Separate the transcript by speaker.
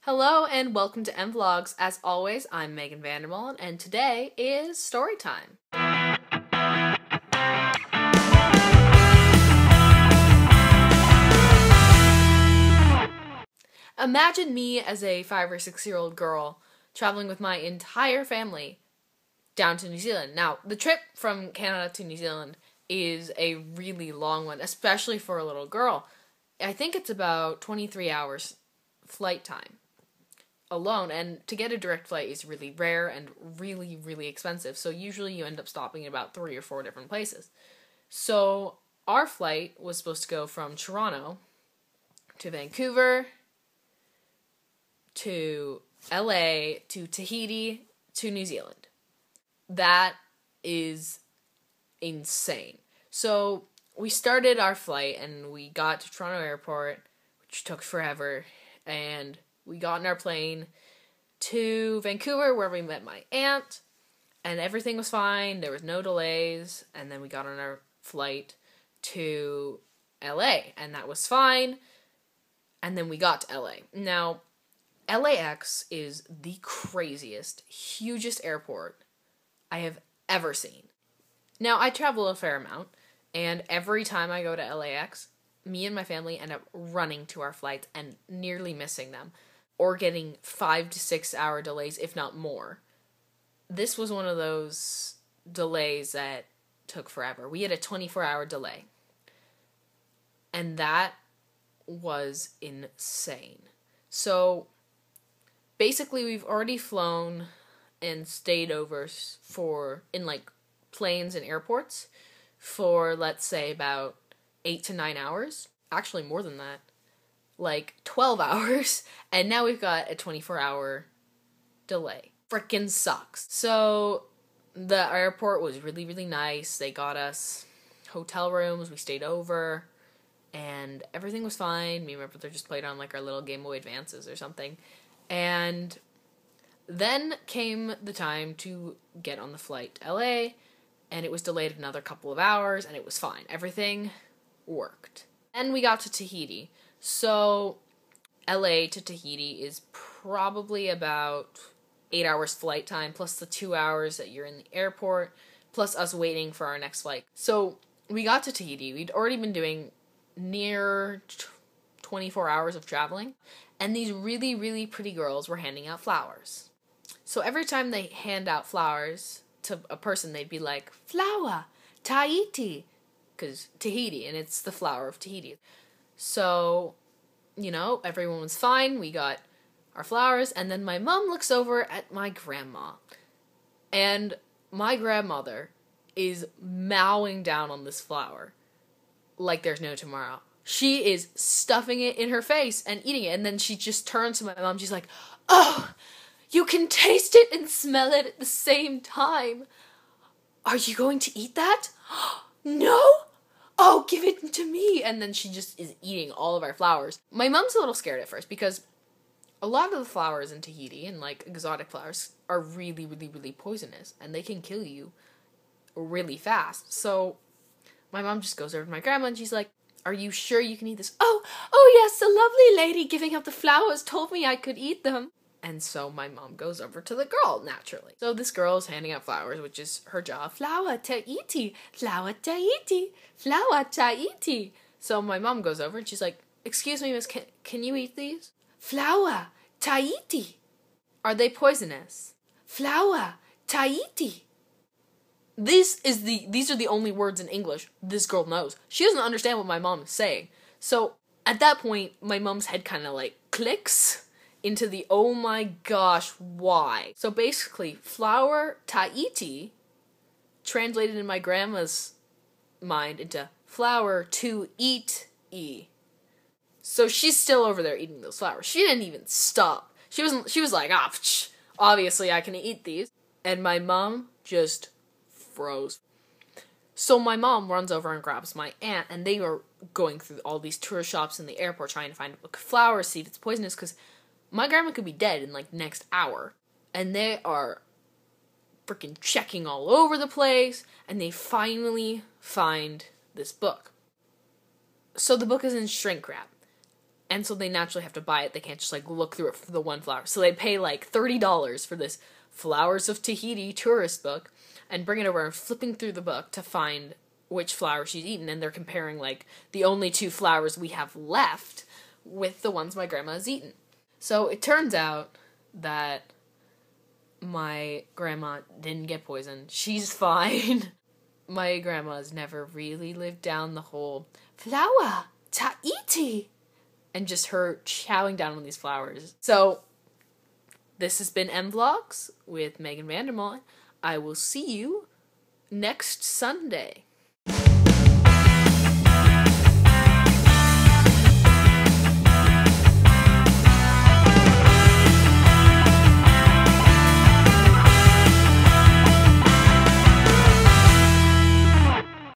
Speaker 1: Hello and welcome to M Vlogs. As always, I'm Megan Vandermolen, and today is story time. Imagine me as a 5 or 6-year-old girl traveling with my entire family down to New Zealand. Now, the trip from Canada to New Zealand is a really long one, especially for a little girl. I think it's about 23 hours flight time alone, and to get a direct flight is really rare and really expensive, so usually you end up stopping at about 3 or 4 different places. So our flight was supposed to go from Toronto to Vancouver to LA to Tahiti to New Zealand. That is insane. So we started our flight and we got to Toronto Airport, which took forever, and we got in our plane to Vancouver where we met my aunt, and everything was fine. There was no delays, and then we got on our flight to LA, and that was fine, and then we got to LA. Now, LAX is the craziest, hugest airport I have ever seen. Now, I travel a fair amount, and every time I go to LAX, me and my family end up running to our flights and nearly missing them, or getting 5 to 6 hour delays, if not more. This was one of those delays that took forever. We had a 24-hour delay, and that was insane. So basically, we've already flown and stayed over in planes and airports for, let's say, about 8 to 9 hours. Actually, more than that. 12 hours, and now we've got a 24-hour delay. Frickin' sucks. So the airport was really nice. They got us hotel rooms, we stayed over, and everything was fine. Me and my brother just played on our little Game Boy Advances or something. And then came the time to get on the flight to LA, and it was delayed another couple of hours, and it was fine. Everything worked. And we got to Tahiti. So LA to Tahiti is probably about 8 hours flight time, plus the 2 hours that you're in the airport, plus us waiting for our next flight. So we got to Tahiti. We'd already been doing near 24 hours of traveling, and these really pretty girls were handing out flowers. So every time they hand out flowers to a person, they'd be like, "Flower, Tahiti," because Tahiti, and it's the flower of Tahiti. So, everyone was fine. We got our flowers, and then my mom looks over at my grandma, and my grandmother is mowing down on this flower like there's no tomorrow. She is stuffing it in her face and eating it, and then she just turns to my mom. She's like, "Oh, you can taste it and smell it at the same time. Are you going to eat that?" "No? Oh, give it to me." And then she just is eating all of our flowers. My mom's a little scared at first because a lot of the flowers in Tahiti and exotic flowers are really poisonous, and they can kill you really fast. So my mom just goes over to my grandma and she's like, "Are you sure you can eat this?" Oh yes, the lovely lady giving out the flowers told me I could eat them." And so my mom goes over to the girl, naturally. So this girl is handing out flowers, which is her job. "Flower Tahiti, flower Tahiti, flower Tahiti." So my mom goes over and she's like, "Excuse me, miss, can you eat these?" "Flower Tahiti." "Are they poisonous?" "Flower Tahiti." These are the only words in English this girl knows. She doesn't understand what my mom is saying. So at that point, my mom's head kind of clicks into the, oh my gosh, why? So basically, flower Tahiti translated in my grandma's mind into flower to eat-y. So she's still over there eating those flowers. She didn't even stop. She was like, obviously I can eat these. And my mom just froze. So my mom runs over and grabs my aunt, and they are going through all these tourist shops in the airport trying to find a flower, see if it's poisonous, because my grandma could be dead in the next hour. And they are freaking checking all over the place, and they finally find this book. So the book is in shrink wrap. And so they naturally have to buy it. They can't just, like, look through it for the one flower. So they pay, like, $30 for this Flowers of Tahiti tourist book and bring it over and flipping through the book to find which flower she's eaten. And they're comparing, like, the only 2 flowers we have left with the ones my grandma has eaten. So it turns out that my grandma didn't get poisoned. She's fine. My grandma's never really lived down the whole flower Tahiti and just her chowing down on these flowers. So this has been M Vlogs with Megan Vandermont. I will see you next Sunday.